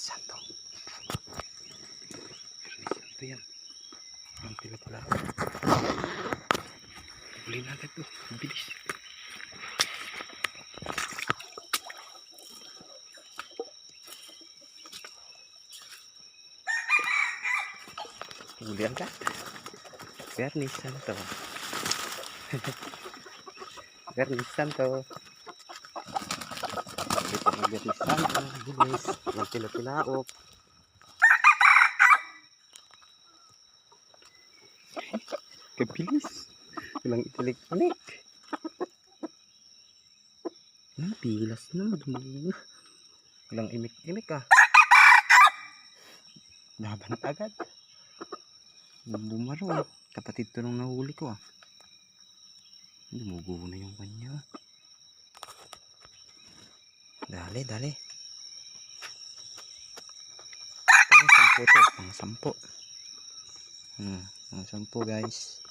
Santo. Biyernes Santo yan. Ang pila pala. Huli na agad to. Bilis. Huli agad. Biyernes Santo. Biyernes Santo. Dito ng Biyernes Santo. Bilis. Ang pila-pilaok. Kabilis. Walang itilik-alik. Pilas na. Dumuli na. Walang imik-imik ah. Laban agad. Bumaro. Kapatid to nung nahuli ko ah. Dumugo na yung kanya. Dali, dali. Pang 10 to. Pang 10. Pang 10 guys.